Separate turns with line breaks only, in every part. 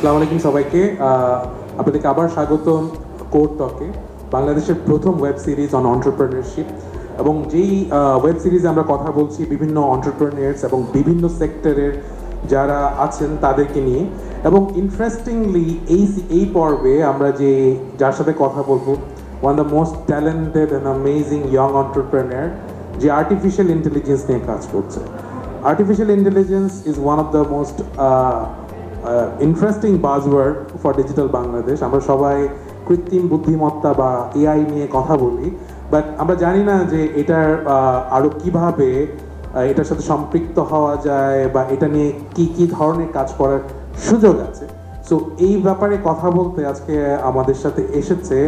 আসসালামু আলাইকুম সবাইকে। আপনাদেরকে আবার স্বাগতম কোড টকে, বাংলাদেশের প্রথম ওয়েব সিরিজ অন অন্টারপ্রেনারশিপ। এবং যেই ওয়েব সিরিজে আমরা কথা বলছি বিভিন্ন অন্টারপ্রেনার্স এবং বিভিন্ন সেক্টরের যারা আছেন তাদেরকে নিয়ে। এবং ইন্টারেস্টিংলি এই পর্বে আমরা যার সাথে কথা বলবো, one the most talented and amazing young entrepreneur, যে আর্টিফিশিয়াল ইন্টেলিজেন্স নিয়ে কাজ করছে। Artificial intelligence is one of the most interesting buzzword for digital Bangladesh. আমরা সবাই কৃত্রিম বুদ্ধিমত্তা বা এআই নিয়ে কথা বলি, বাট আমরা জানি না যে এটার আরও কিভাবে এটার সাথে সম্পৃক্ত হওয়া যায় বা এটা নিয়ে কি কি ধরনের কাজ করার সুযোগ আছে। সো এই ব্যাপারে কথা বলতে আজকে আমাদের সাথে এসেছে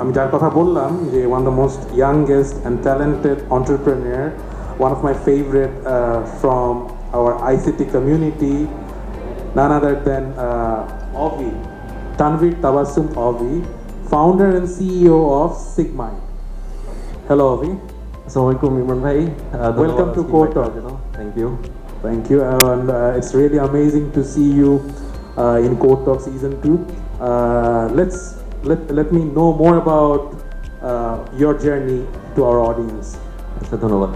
আমি যার কথা বললাম, যে one the most youngest and talented entrepreneur, one of my favorite from our ICT community, none other than Ovi, Tanvir Tabassum Ovi, founder and CEO of Sigmind. Hello Ovi.
Assalamualaikum Imran bhai.
Welcome to Core Talk.
Thank you.
Thank you, and it's really amazing to see you in Core Talk season 2. Let me know more about your journey to our audience.
আচ্ছা, ধন্যবাদ।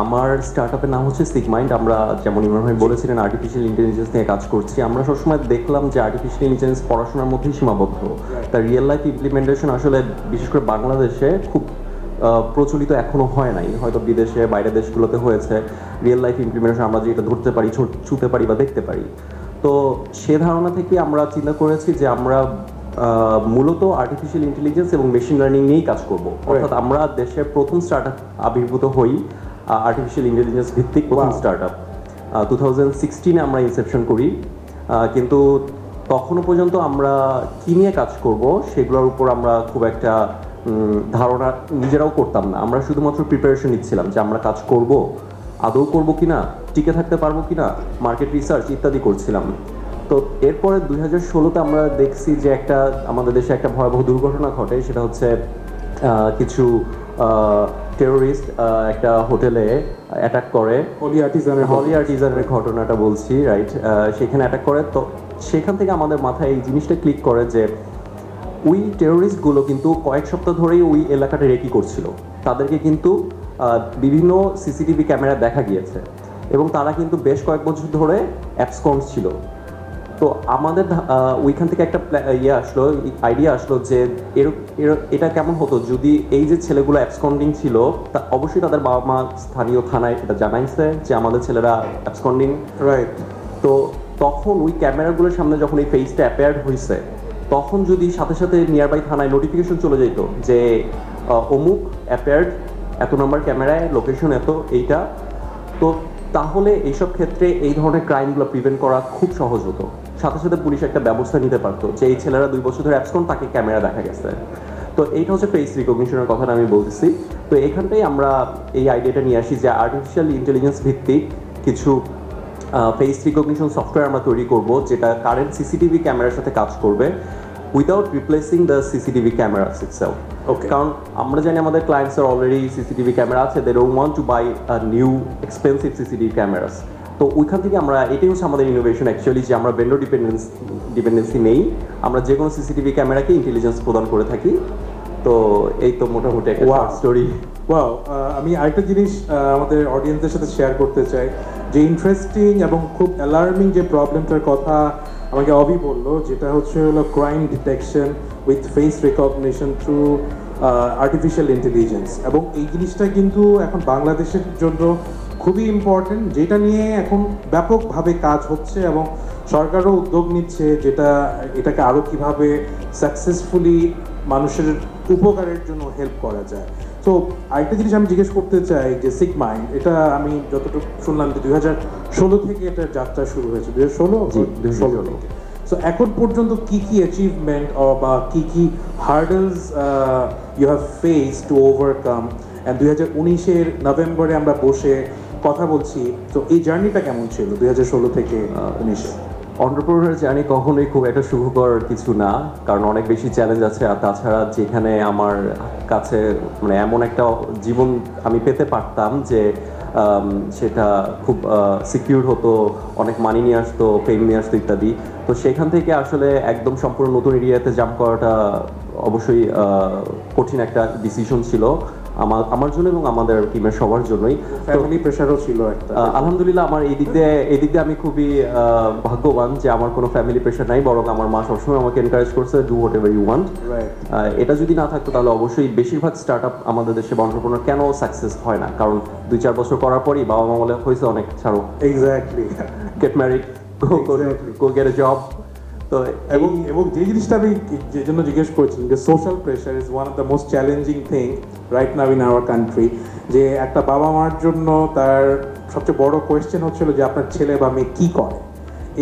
আমার স্টার্টআপের নাম হচ্ছে সিগমাইন্ড। আমরা যেমন ইমরান ভাই বলেছিলেন artificial intelligence নিয়ে কাজ করছি। আমরা সবসময় দেখলাম যে আর্টিফিশিয়াল ইন্টেলিজেন্স পড়াশোনার মধ্যেই সীমাবদ্ধ, তার রিয়েল লাইফ ইমপ্লিমেন্টেশন আসলে বিশেষ করে বাংলাদেশে খুব প্রচলিত এখনও হয় নাই। হয়তো বিদেশে বাইরের দেশগুলোতে হয়েছে রিয়েল লাইফ ইমপ্লিমেন্টেশন আমরা যেটা ধরতে পারি, ছুঁতে পারি বা দেখতে পারি। তো সে ধারণা থেকে আমরা চিন্তা করেছি যে আমরা মূলত আর্টিফিশিয়াল ইন্টেলিজেন্স এবং মেশিন লার্নিং নিয়েই কাজ করব। অর্থাৎ আমরা দেশের প্রথম স্টার্টআপ আবির্ভূত হই আর্টিফিশিয়াল ইন্টেলিজেন্স ভিত্তিক প্রথম স্টার্টআপ 2016-এ আমরা ইনসেপশন করি। কিন্তু তখনও পর্যন্ত আমরা কী নিয়ে কাজ করব সেগুলোর উপর আমরা খুব একটা ধারণা নিজেরাও করতাম না। আমরা শুধুমাত্র প্রিপারেশন নিচ্ছিলাম যে আমরা কাজ করব, আদৌ করব কিনা, টিকে থাকতে পারবো কিনা, মার্কেট রিসার্চ ইত্যাদি করছিলাম। তো এরপরে 2016-তে আমরা দেখছি যে আমাদের দেশে একটা ভয়াবহ দুর্ঘটনা ঘটে। সেটা হচ্ছে কিছু টেরোরিস্ট একটা হোটেলে অ্যাটাক করে, হলি আর্টিজানের ঘটনাটা বলছি, রাইট? সেখানে অ্যাটাক করে। তো সেখান থেকে আমাদের মাথায় এই জিনিসটা ক্লিক করে যে ওই টেরোরিস্টগুলো কিন্তু কয়েক সপ্তাহ ধরেই ওই এলাকাটা রেকি করছিল। তাদেরকে কিন্তু বিভিন্ন সিসিটিভি ক্যামেরা দেখা গিয়েছে এবং তারা কিন্তু বেশ কয়েক বছর ধরে অ্যাবসকন্স ছিল। তো আমাদের ওইখান থেকে একটা আইডিয়া আসলো যে এটা কেমন হতো যদি এই যে ছেলেগুলো অ্যাবসকন্ডিং ছিল, তা অবশ্যই তাদের বাবা মা স্থানীয় থানায় এটা জানাইছে যে আমাদের ছেলেরা অ্যাবসকন্ডিং, রাইট? তো তখন ওই ক্যামেরাগুলোর সামনে যখন এই ফেসটা অ্যাপেয়ার্ড হয়েছে, তখন যদি সাথে সাথে নিয়ার বাই থানায় নোটিফিকেশন চলে যেত যে অমুক অ্যাপেয়ার্ড, এত নম্বর ক্যামেরায়, লোকেশন এত, এইটা, তো তাহলে এইসব ক্ষেত্রে এই ধরনের ক্রাইমগুলো প্রিভেন্ট করা খুব সহজ হতো। সাথে সাথে পুলিশ একটা ব্যবস্থা নিতে পারতো যে এই ছেলেরা 2 বছর ধরে অ্যাবসকন্ড, তাকে ক্যামেরা দেখা গেছে। তো এইটা হচ্ছে ফেস রিকগনিশনের কথাটা আমি বলতেছি। তো এখানটাই আমরা এই আইডিয়াটা নিয়ে আসি যে আর্টিফিশিয়াল ইন্টেলিজেন্স ভিত্তিক কিছু ফেস রিকগনিশন সফটওয়্যার আমরা তৈরি করব, যেটা কারেন্ট সিসিটিভি ক্যামেরার সাথে কাজ করবে without replacing the CCTV cameras itself. Okay, কারণ আমরা জানি আমাদের ক্লায়েন্টসের অলরেডি সিসিটিভি ক্যামেরা আছে, they don't want to buy a new expensive CCTV cameras. তো ওইখান থেকে আমরা, এটাই হচ্ছে আমাদের ইনোভেশন অ্যাকচুয়ালি, যে আমরা ভেন্ডর ডিপেন্ডেন্সি নেই, আমরা যে কোনো সিসিটিভি ক্যামেরাকে ইন্টেলিজেন্স প্রদান করে থাকি। তো এই তো মোটামুটি একটা স্টোরি।
ওয়াও, আমি আরেকটা জিনিস আমাদের অডিয়েন্সের সাথে শেয়ার করতে চাই, যে ইন্টারেস্টিং এবং খুব অ্যালার্মিং যে প্রবলেমটার কথা আমাকে অভি বললো, যেটা হচ্ছে crime detection with face recognition through artificial intelligence. এবং এই জিনিসটা কিন্তু এখন বাংলাদেশের জন্য খুবই ইম্পর্টেন্ট, যেটা নিয়ে এখন ব্যাপকভাবে কাজ হচ্ছে এবং সরকারও উদ্যোগ নিচ্ছে, এটাকে আরও কীভাবে সাকসেসফুলি মানুষের উপকারের জন্য হেল্প করা যায়। তো আরেকটা জিনিস আমি জিজ্ঞেস করতে চাই যে সিগমাইন্ড, এটা আমি যতটুকু শুনলাম যে 2016 থেকে এটার যাত্রা শুরু হয়েছে, 2016 থেকে। সো এখন পর্যন্ত কি কি অ্যাচিভমেন্ট বা কি কি hurdles you have face to overcome, and 2019-এর নভেম্বরে আমরা বসে কথা বলছি, তো এই জার্নিটা কেমন ছিল 2016 থেকে 19-এ?
অন্টারপ্রেনার জার্নি কখনোই খুব একটা সুখকর কিছু না, কারণ অনেক বেশি চ্যালেঞ্জ আছে। আর তাছাড়া যেখানে আমার কাছে মানে এমন একটা জীবন আমি পেতে পারতাম যে সেটা খুব সিকিউর হতো, অনেক মানি নিয়ে আসতো, ফেম নিয়ে আসতো ইত্যাদি। তো সেখান থেকে আসলে একদম সম্পূর্ণ নতুন এরিয়াতে জাম্প করাটা অবশ্যই কঠিন একটা ডিসিশন ছিল আমার জন্য এবং আমাদের টিমের সবার জন্যই।
ফ্যামিলি প্রেশারও ছিল একটা।
আলহামদুলিল্লাহ আমার এই দিক দিয়ে আমি খুবই ভাগ্যবান যে আমার কোনো ফ্যামিলি প্রেশার নাই, বরং আমার মা সবসময় আমাকে এনকারেজ করছে do whatever you want. এটা যদি না থাকতো তাহলে অবশ্যই বেশিরভাগ স্টার্ট আপ আমাদের দেশে বা entrepreneur কেন সাকসেস হয় না, কারণ 2-4 বছর করার পরই বাবা মা বলে হয়েছে অনেক, ছাড়ো,
এক্স্যাক্টলি।
গেট ম্যারিড, গো গেট এ জব। তো
এবং এবং যে জিনিসটা আমি যে জন্য জিজ্ঞেস করছিলাম যে social pressure is one of the most challenging thing right now in our country. যে একটা বাবা মার জন্য তার সবচেয়ে বড় কোয়েশ্চেন হচ্ছিল যে আপনার ছেলে বা মেয়ে কী করে।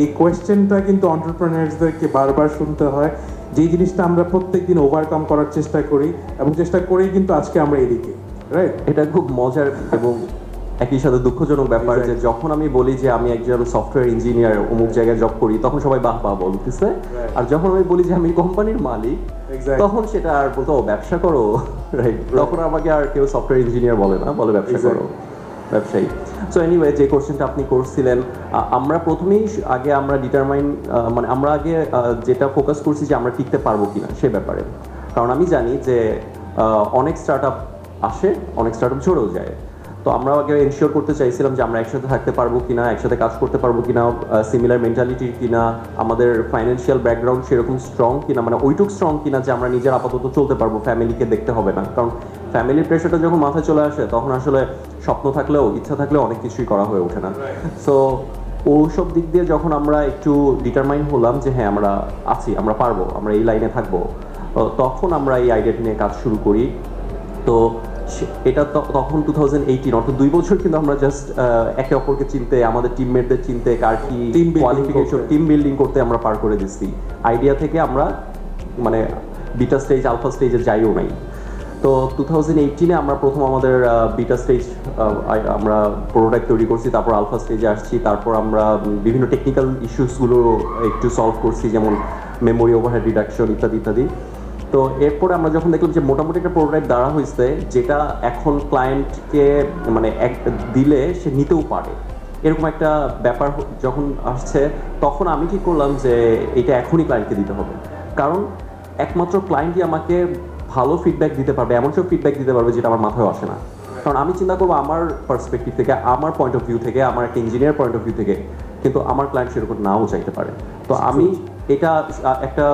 এই কোয়েশ্চেনটা কিন্তু অন্টারপ্রেনার্সদেরকে বারবার শুনতে হয়, যেই জিনিসটা আমরা প্রত্যেকদিন ওভারকাম করার চেষ্টা করি এবং চেষ্টা করেই কিন্তু আজকে আমরা এদিকে, রাইট?
এটা খুব মজার এবং একই সাথে দুঃখজনক ব্যাপার যে যখন আমি বলি যে আমি একজন সফটওয়্যার ইঞ্জিনিয়ার অমুক জায়গায় জব করি, তখন সবাই বাহ বাহ বলতেছে। আর যখন আমি বলি যে আমি কোম্পানির মালিক, তখন সেটা আর বলতো ব্যবসা করো, রাইট? তখন আমাকে আর কেউ সফটওয়্যার ইঞ্জিনিয়ার বলে না, বলে ব্যবসা করো, ব্যবসায়ী। সো এনিওয়ে, যে কোশ্চেনটা আপনি করছিলেন, আমরা প্রথমেই আগে আমরা ডিটারমাইন, মানে আমরা আগে যেটা ফোকাস করছি যে আমরা টিকতে পারবো কিনা সে ব্যাপারে। কারণ আমি জানি যে অনেক স্টার্ট আপ আসে, অনেক স্টার্ট আপ ঝরেও যায়। তো আমরা আগে এনশিওর করতে চাইছিলাম যে আমরা একসাথে থাকতে পারবো কিনা, একসাথে কাজ করতে পারবো কিনা, সিমিলার মেন্টালিটির কিনা, আমাদের ফাইন্যান্সিয়াল ব্যাকগ্রাউন্ড সেরকম স্ট্রং কিনা, মানে ওইটুক স্ট্রং কিনা যে আমরা নিজের আপাতত চলতে পারবো, ফ্যামিলিকে দেখতে হবে না। কারণ ফ্যামিলির প্রেশারটা যখন মাথায় চলে আসে তখন আসলে স্বপ্ন থাকলেও ইচ্ছা থাকলেও অনেক কিছুই করা হয়ে ওঠে না। সো ওসব দিক দিয়ে যখন আমরা একটু ডিটারমাইন হলাম যে হ্যাঁ আমরা আছি, আমরা পারবো, আমরা এই লাইনে থাকবো, তখন আমরা এই আইডিয়াটি নিয়ে কাজ শুরু করি। তো এটা তখন 2018, অর্থাৎ 2 বছর কিন্তু আমরা জাস্ট একে অপরকে চিনতে, আমাদের টিমমেটদের চিনতে, কার কি কোয়ালিফিকেশন, টিম বিল্ডিং করতে আমরা পার করে দিচ্ছি। আইডিয়া থেকে আমরা মানে বিটা স্টেজ, আলফা স্টেজে যাইও নাই। তো 2018-এ আমরা প্রথম আমাদের বিটা স্টেজ আমরা প্রোটোটাইপ তৈরি করছি, তারপর আলফা স্টেজে আসছি, তারপর আমরা বিভিন্ন টেকনিক্যাল ইস্যুসগুলো একটু সলভ করছি, যেমন মেমোরি ওভারহেড রিডাকশন ইত্যাদি ইত্যাদি। তো এরপরে আমরা যখন দেখলাম যে মোটামুটি একটা প্রোটোটাইপ দাঁড়া হয়েছে, যেটা এখন ক্লায়েন্টকে মানে দিলে সে নিতেও পারে, এরকম একটা ব্যাপার যখন আসছে, তখন আমি ঠিক করলাম যে এটা এখনই ক্লায়েন্টকে দিতে হবে। কারণ একমাত্র ক্লায়েন্টই আমাকে ভালো ফিডব্যাক দিতে পারবে, এমন সব ফিডব্যাক দিতে পারবে যেটা আমার মাথায় আসে না। কারণ আমি চিন্তা করবো আমার পার্সপেক্টিভ থেকে, আমার পয়েন্ট অফ ভিউ থেকে, আমার একটা ইঞ্জিনিয়ার পয়েন্ট অফ ভিউ থেকে, কিন্তু আমার ক্লায়েন্ট সেরকম নাও চাইতে পারে। তো আমি এটা একটা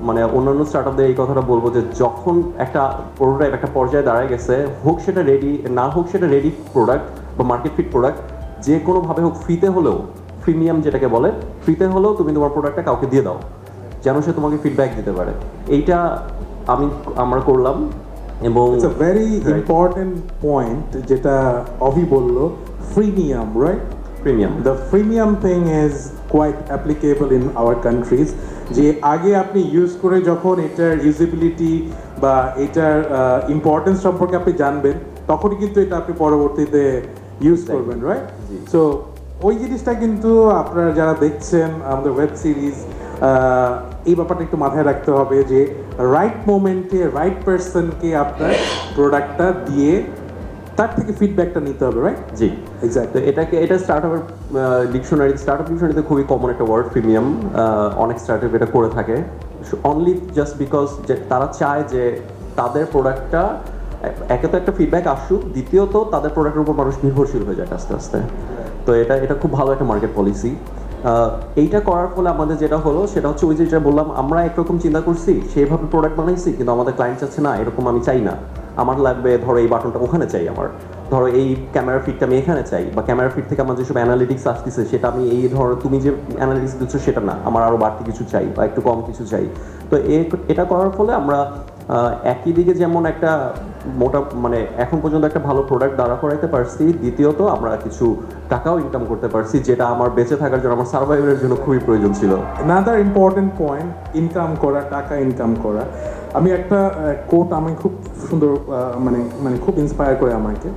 মানে অন্যান্য স্টার্টআপদের এই কথাটা বলবো যে যখন একটা প্রোটোটাইপ একটা পর্যায়ে দাঁড়ায় গেছে, হোক সেটা রেডি, না হোক সেটা রেডি প্রোডাক্ট বা মার্কেট ফিট প্রোডাক্ট, যে কোনোভাবে হোক, ফ্রিতে হলেও, প্রিমিয়াম যেটাকে বলে, ফ্রিতে হলেও তুমি তোমার প্রোডাক্টটা কাউকে দিয়ে দাও যেন সে তোমাকে ফিডব্যাক দিতে পারে। এইটা আমরা করলাম। এবং
it's a very important point যেটা অভি বললো, freemium, right?
Premium,
the premium thing is quite applicable in our countries. যে আগে আপনি ইউজ করে যখন এটার ইউজিবিলিটি বা এটার ইম্পর্টেন্স সম্পর্কে আপনি জানবেন, তখনই কিন্তু এটা আপনি পরবর্তীতে ইউজ করবেন, রাইট? সো ওই জিনিসটা কিন্তু আপনারা যারা দেখছেন আমাদের ওয়েব সিরিজ, এই ব্যাপারটা একটু মাথায় রাখতে হবে যে রাইট মোমেন্টে রাইট পার্সনকে আপনার প্রোডাক্টটা দিয়ে তার থেকে ফিডব্যাকটা নিতে হবে, রাইট?
জি,
এক্স্যাক্টলি।
এটা স্টার্টআপের ডিকশনারিতে খুবই কমন একটা ওয়ার্ড, প্রিমিয়াম। অনেক স্টার্টআপ এটা করে থাকে অনলি জাস্ট বিকজ যে তারা চায় যে তাদের প্রোডাক্টটা একে তো একটা ফিডব্যাক আসুক, দ্বিতীয়ত তাদের প্রোডাক্টের উপর মানুষ নির্ভরশীল হয়ে যায় আস্তে আস্তে। তো এটা খুব ভালো একটা মার্কেট পলিসি। এইটা করার ফলে আমাদের যেটা হলো সেটা হচ্ছে ওই যেটা বললাম, আমরা একরকম চিন্তা করছি, সেইভাবে প্রোডাক্ট বানাইছি, কিন্তু আমাদের ক্লায়েন্ট চাচ্ছে না এরকম আমি চাই না, আমার লাগবে ধরো এই বাটনটা ওখানে চাই, আমার ধরো এই ক্যামেরা ফিটটা আমি এখানে চাই, বা ক্যামেরা ফিট থেকে আমার যেসব অ্যানালিটিক্স আসতেছে সেটা আমি এই ধরো তুমি যে অ্যানালিটিক্স দিচ্ছ সেটা না, আমার আরও বাড়তি কিছু চাই বা একটু কম কিছু চাই। তো এটা করার ফলে আমরা একই দিকে যেমন একটা মানে এখন পর্যন্ত একটা ভালো প্রোডাক্ট দাঁড়া করাইতে পারছি, দ্বিতীয়ত আমরা কিছু টাকাও ইনকাম করতে পারছি, যেটা আমার বেঁচে থাকার জন্য, আমার সার্ভাইভের জন্য খুবই প্রয়োজন ছিল।
অ্যানাদার ইম্পর্টেন্ট পয়েন্ট, ইনকাম করা, টাকা ইনকাম করা। আমি একটা কোট আমি খুব সুন্দর মানে খুব ইন্সপায়ার করে আমাকে,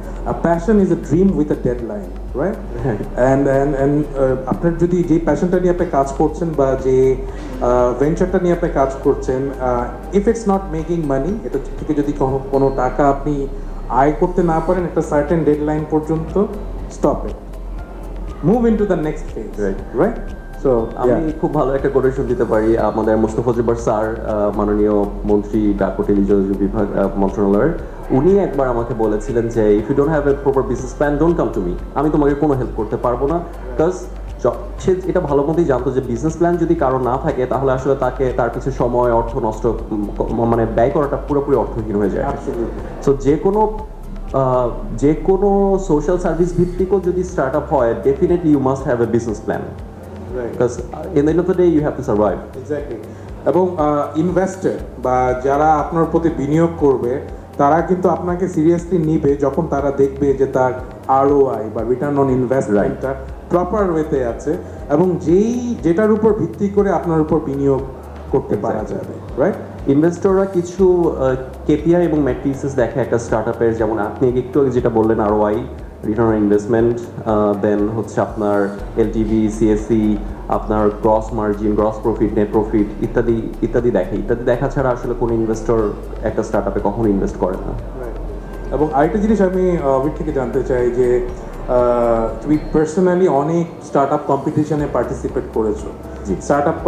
passion is a dream with a deadline, right? And আপনার যদি যে প্যাশনটা নিয়ে আপনি কাজ করছেন বা যে ভেঞ্চারটা নিয়ে আপনি কাজ করছেন, ইফ ইটস নট মেকিং মানি, এটা থেকে যদি কোনো টাকা আপনি আয় করতে না পারেন একটা সার্টেন ডেডলাইন পর্যন্ত, stop it. Move into the next phase.
Right.
Right? So,
আমি
yeah.
খুব ভালো একটা কোটেশন দিতে পারি আমাদের মোস্তফা জব্বার স্যার মাননীয় মন্ত্রী ডাক ও টেলিযোগাযোগ বিভাগ মন্ত্রণালয়ের উনি একবার আমাকে বলেছিলেন যে if you don't have a proper business plan don't come to me, আমি তোমাকে কোনো হেল্প করতে পারবো না। বিকজ সে এটা ভালো মতোই জানতো যে বিজনেস প্ল্যান যদি কারো না থাকে তাহলে আসলে তাকে তার পিছনে সময় অর্থ নষ্ট মানে ব্যয় করাটা পুরোপুরি অর্থহীন হয়ে যায়।
Absolutely.
সো যে কোনো সোশ্যাল সার্ভিস ভিত্তিকও যদি স্টার্ট আপ হয় definitely you must have a business plan
Right.
Because in the end of the day you have to survive.
Exactly. এবং ইনভেস্টর বা যারা আপনার প্রতি বিনিয়োগ করবে তারা কিন্তু আপনাকে সিরিয়াসলি নিবে যখন তারা দেখবে যে তার আরওআই বা রিটার্ন অন ইনভেস্টমেন্টটা প্রপার ওয়েতে আছে এবং যেটার উপর ভিত্তি করে আপনার উপর বিনিয়োগ করতে পারা যাবে, রাইট?
ইনভেস্টররা কিছু কেপিআই এবং ম্যাট্রিক্সেস দেখে একটা স্টার্টআপের, যেমন আপনি একটু আগে যেটা বললেন আরওআই, রিটার্ন অন ইনভেস্টমেন্ট, দেন হচ্ছে আপনার এলটিভি, সিএসসি, আপনার gross margin, gross profit, net profit ইত্যাদি ইত্যাদি দেখা ছাড়া আসলে কোনো ইনভেস্টর একটা স্টার্টআপে কখনো ইনভেস্ট করে না।
এবং আরেকটা জিনিস আমি অভিক থেকে জানতে চাই যে তুমি পার্সোনালি অনেক স্টার্ট আপ কম্পিটিশনে পার্টিসিপেট করেছো।
জি।
স্টার্ট আপ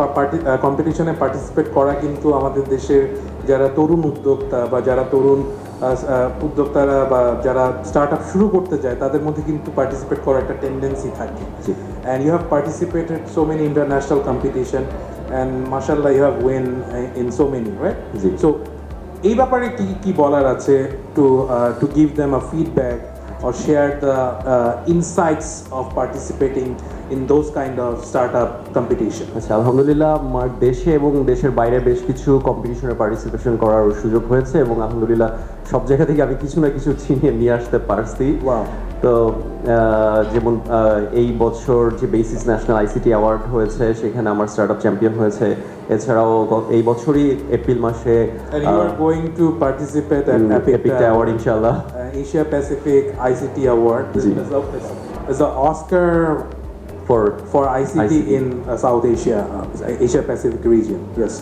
কম্পিটিশনে পার্টিসিপেট করা কিন্তু আমাদের দেশের যারা তরুণ উদ্যোক্তা বা যারা তরুণ উদ্যোক্তারা বা যারা স্টার্ট আপ শুরু করতে যায় তাদের মধ্যে কিন্তু পার্টিসিপেট করার একটা টেন্ডেন্সি থাকে।
জি।
And you have participated so many international competition and mashallah you have win in so many, right?
G.
So এই ব্যাপারে কি বলার আছে to give them a feedback or share the insights of participating in those kind of startup competition?
আচ্ছা, আলহামদুলিল্লাহ আমার দেশে এবং দেশের বাইরে বেশ কিছু কম্পিটিশনে পার্টিসিপেশন করার সুযোগ হয়েছে এবং আলহামদুলিল্লাহ সব জায়গা থেকে আমি কিছু না কিছু ছিনিয়ে নিয়ে আসতে পারছি।
Wow.
তো যেমন এই বছর যে বেসিস ন্যাশনাল আইসিটি অ্যাওয়ার্ড হয়েছে সেখানে আমার স্টার্টআপ চ্যাম্পিয়ন হয়েছে। এছাড়াও এই বছরই এপ্রিল মাসে
And you are going to participate at
এপিকটা অ্যাওয়ার্ড ইনশাআল্লাহ,
Asia Pacific ICT Award. This
জি।
is the Oscar for ICT in South Asia, Asia Pacific region. Yes.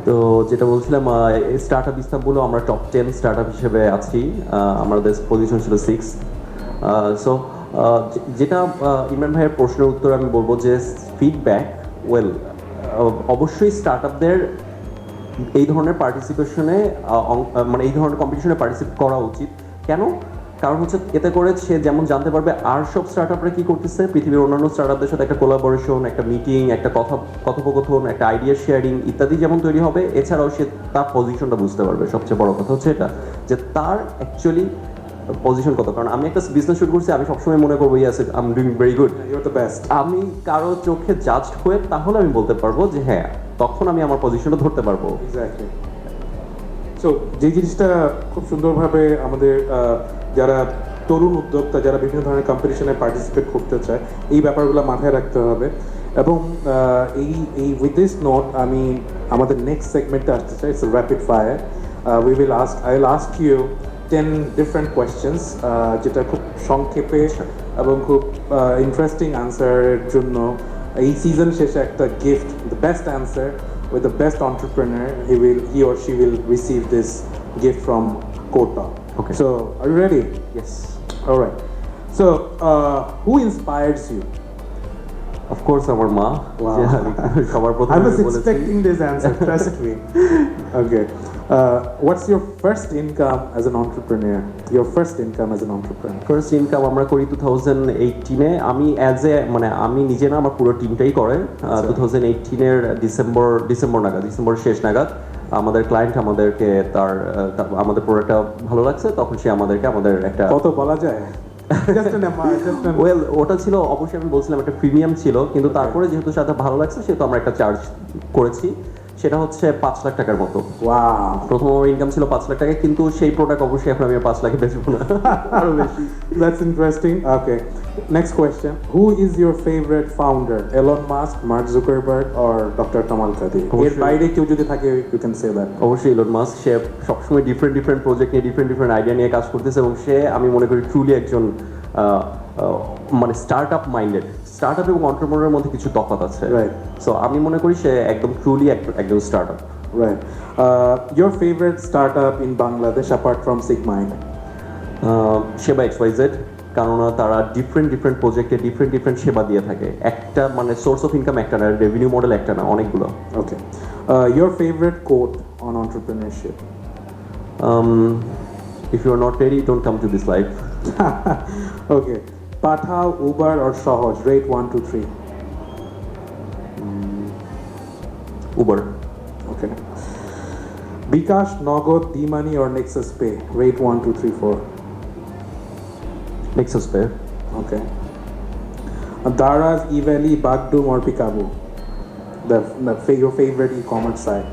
তো যেটা বলছিলাম স্টার্টআপ ইস্তাম্বুলও আমরা টপ 10 স্টার্টআপ হিসেবে আছি, আমাদের পজিশন ছিল 6। সো যেটা ইমরান ভাইয়ের প্রশ্নের উত্তর আমি বলবো যে ফিডব্যাক অবশ্যই স্টার্টআপদের এই ধরনের পার্টিসিপেশনে মানে এই ধরনের কম্পিটিশনে পার্টিসিপেট করা উচিত। কেন? কারণ হচ্ছে এতে করে সে যেমন জানতে পারবে আর সব স্টার্টআপরা কি করতেছে, পৃথিবীর অন্যান্য স্টার্টআপদের সাথে একটা কোলাবোরেশন, একটা মিটিং, একটা কথোপকথন, একটা আইডিয়া শেয়ারিং ইত্যাদি যেমন তৈরি হবে, এছাড়াও সে তার পজিশনটা বুঝতে পারবে। সবচেয়ে বড় কথা হচ্ছে এটা যে তার অ্যাকচুয়ালি পজিশন কত। কারণ আমি একটা বিজনেস শুরু করছি, আমি সবসময় মনে করবো yes I am doing very good,
You're the best.
আমি কারো চোখে জাজড হয়ে তাহলে আমি বলতে পারবো যে হ্যাঁ, তখন আমি আমার পজিশনটা ধরতে পারবো।
Exactly. সো যে জিনিসটা খুব সুন্দরভাবে আমাদের যারা তরুণ উদ্যোক্তা যারা বিভিন্ন ধরনের কম্পিটিশনে পার্টিসিপেট করতে চায় এই ব্যাপারগুলো মাথায় রাখতে হবে। এবং এই উইথ দিস নোট আমি আমাদের নেক্সট সেগমেন্টে আসতে চাই, it's rapid fire. I will ask you 10 different questions যেটা খুব সংক্ষেপে এবং খুব ইন্টারেস্টিং আনসারের জন্য এই সিজন শেষে একটা gift, the best answer with the best entrepreneur, he or she will receive this gift from Kota.
Okay.
So, are you ready?
Yes.
All right. So, who inspires you?
Of course আমার মা।
Wow.
যে আমি সবার
I
প্রথমে
was
বলেছি।
expecting this answer. Trust me. Okay. What's your first income as an entrepreneur? Your first income as an entrepreneur?
First income আমরা করি 2018-এ। আমি মানে আমি নিজে না, আমার পুরো টিমটাই করে। 2018-এর ডিসেম্বর শেষ নাগাদ আমাদের ক্লায়েন্ট আমাদেরকে আমাদের প্রোডাক্টটা ভালো লাগছে, তখন সে আমাদের একটা
কত বলা যায়? Just an amount.
ওয়েল ওটা ছিল অবশ্যই আমি বলছিলাম একটা প্রিমিয়াম ছিল, কিন্তু তারপরে যেহেতু সাথে ভালো লাগছে সেহেতু আমরা একটা চার্জ করেছি, সেটা হচ্ছে 5 লাখ টাকার মতো।
Wow.
প্রথম আমার ইনকাম ছিল 5 লাখ টাকা, কিন্তু সেই প্রোডাক্ট অবশ্যই এখন আমি 5 লাখে বেচবো না, আরো বেশি।
That's interesting. Okay. Next question. Who is your favorite founder? Elon Musk, Mark Zuckerberg, or Dr. Kamal Kadi? এর বাইরে কেউ যদি থাকে, you can say that.
অবশ্যই ইলন মাস্ক। সে সবসময় ডিফারেন্ট প্রজেক্ট নিয়ে ডিফারেন্ট আইডিয়া নিয়ে কাজ করতেছে এবং সে আমি মনে করি ট্রুলি একজন মানে স্টার্টআপ মাইন্ডেড। স্টার্টআপ এবং অন্টারপ্রেনারের মধ্যে কিছু তফাৎ আছে,
Right.
সো আমি মনে করি সে একদম ট্রুলি একজন startup.
Right. Your favorite startup in Bangladesh apart from Sigmind?
সেবা XYZ, কেননা তারা ডিফারেন্ট প্রজেক্টে ডিফারেন্ট সেবা দিয়ে থাকে। একটা মানে সোর্স অফ ইনকাম একটা না, রেভিনিউ মডেল একটা না, অনেকগুলো।
Okay. Your favorite quote on entrepreneurship?
If you are not ready, don't come to this life.
Okay. Pathao, Uber or Sahaj? Rate 1 to 3.
Uber.
Okay. Bikash, Nogod, D-Money or Nexus Pay? Rate 1 to 3, 4.
Nexus Pay.
Okay. Daraz, eValley, Bagdoom or Picabo? Your favorite e-commerce site?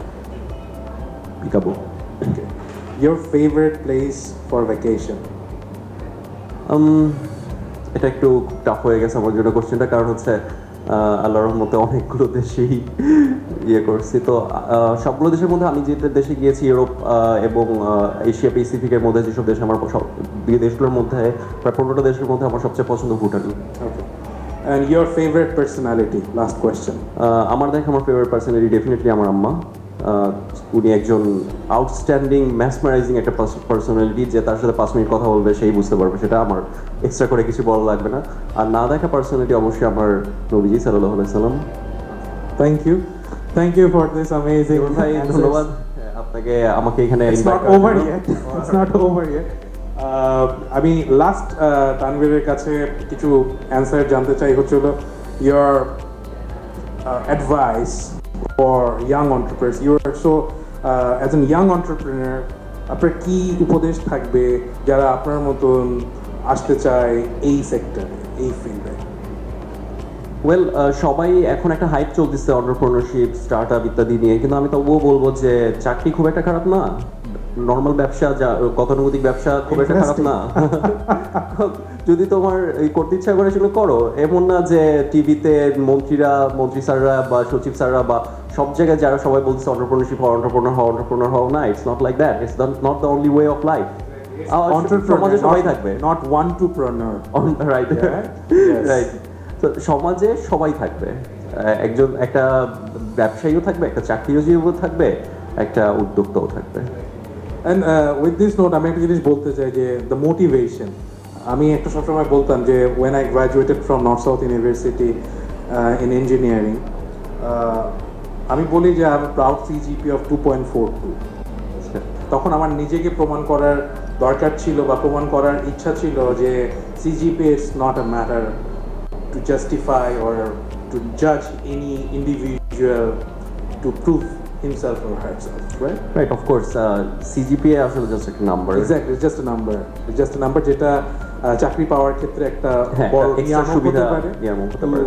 Picabo.
Okay. Your favorite place for vacation?
এটা একটু tough হয়ে গেছে আমার জন্য কোশ্চেনটা, কারণ হচ্ছে আল্লাহর রহমতে অনেকগুলো দেশেই ইয়ে করছি। তো সবগুলো দেশের মধ্যে আমি যে দেশে গিয়েছি ইউরোপ এবং এশিয়া প্যাসিফিকের মধ্যে যেসব দেশ আমার দেশগুলোর মধ্যে প্রায় 15টা দেশের মধ্যে আমার সবচেয়ে পছন্দ Bhutan.
Okay. And your favorite personality? Last question.
আমার আমার ফেভারিট পার্সোনালিটি ডেফিনেটলি আমার আম্মা। উনি একজন আউটস্ট্যান্ডিং ম্যাসমারাইজিং একটা পার্সোনালিটি, যে তার সাথে 5 মিনিট কথা বলবে সেই বুঝতে পারবে, সেটা আমার এক্সট্রা করে কিছু বলা লাগবে না। আর না দেখা পার্সোনালিটি অবশ্যই আমার নবীজি সাল্লাল্লাহু আলাইহি সাল্লাম।
Thank you for this amazing
ভাই
answers.
ধন্যবাদ আপনাকে আমাকে এখানে
It's
invite
not
করার
over
জন্য।
yet. It's not over yet. আমি লাস্ট তানভীরের কাছে কিছু অ্যান্সার জানতে চাই, হচ্ছে হলো your advice for young entrepreneurs. You are so as a young entrepreneur, আপনার কি উপদেশ থাকবে যারা আপনার মতন আসতে চায় এই সেক্টরে, এই ফিল্ডে?
ওয়েল, সবাই এখন একটা হাইপ চলতেছে এন্টারপ্রেনারশিপ, স্টার্টআপ ইত্যাদি নিয়ে, কিন্তু আমি তবুও বলবো যে চাকরি খুব একটা খারাপ না, নর্মাল ব্যবসা, গতানুগতিক ব্যবসা খুব একটা খারাপ না। যদি তোমার করতে ইচ্ছা করে সেগুলো করো। এমন না যে টিভিতে মন্ত্রী স্যাররা বা সচিব স্যাররা বা সব জায়গায় যারা সবাই বলছে এন্টারপ্রেনারশিপ হও, এন্টারপ্রেনার হও, না, it's not like that, it's not the only way of life. সমাজে সবাই থাকবে,
not one to preneur.
Right
Yes.
Right. তো সমাজে সবাই থাকবে, একজন একটা ব্যবসায়ীও থাকবে, একটা চাকরিজীবীও থাকবে, একটা উদ্যোক্তাও থাকবে।
And with this note আমি একটা জিনিস বলতে চাই যে the motivation, আমি একটা সবসময় বলতাম যে when I graduated from North South University in engineering, আমি বলি যে I have a proud CGPA of 2.42. তখন আমার নিজেকে প্রমাণ করার দরকার ছিল বা প্রমাণ করার ইচ্ছা ছিল যে CGPA is not a matter to justify or to judge any individual to prove himself or herself, right?
Right, of course, CGPA আসলে just একটা number.
Exactly, it's just a number. It's just a number যেটা চাকরি পাওয়ার ক্ষেত্রে একটা
হ্যাঁ,
বড়
extra
নিয়ামক হতে
সুবিধা,
পারে,
নিয়ামক হতে পারে।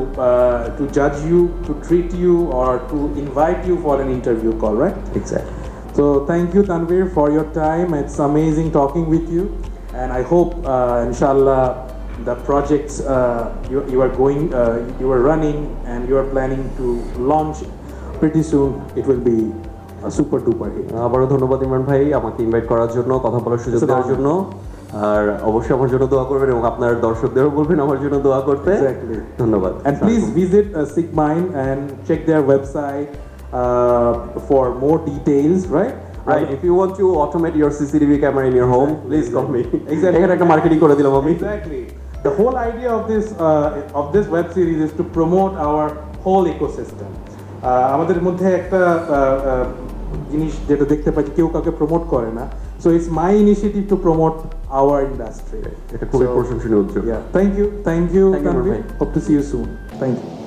to judge you, to treat you or to invite you for an interview call, right?
Exactly.
So thank you Tanvir for your time. It's amazing talking with you, and I hope inshallah the projects you are going you are running and you are planning to launch pretty soon, it will be a super duper hit.
আবারও ধন্যবাদ ইমরান ভাই আমাকে invite করার জন্য, কথা বলার সুযোগ
It's an
দেওয়ার
honor.
জন্য। আর অবশ্যই আমার জন্য দোয়া করবেন এবং আপনার দর্শকদেরও বলবেন আমার জন্য দোয়া করতে।
Exactly.
ধন্যবাদ।
And please visit SigMind and check their website for more details, right?
Right, if you want to automate your CCTV camera in your home, please call me.
Exactly.
এখানে একটা মার্কেটিং করে দিলাম আমি।
Exactly. The whole idea of this web series is to promote our whole ecosystem. আমাদের মধ্যে একটা জিনিস যেটা দেখতে পাচ্ছি, কেউ কাউকে প্রমোট করে না, so it's my initiative to promote our industry.
এটা খুবই
So,
প্রশংসনীয় উদ্যোগ।
Yeah, thank you,
Thank you,
Tanvir.
Murphy.
Hope to see you soon. Thank you.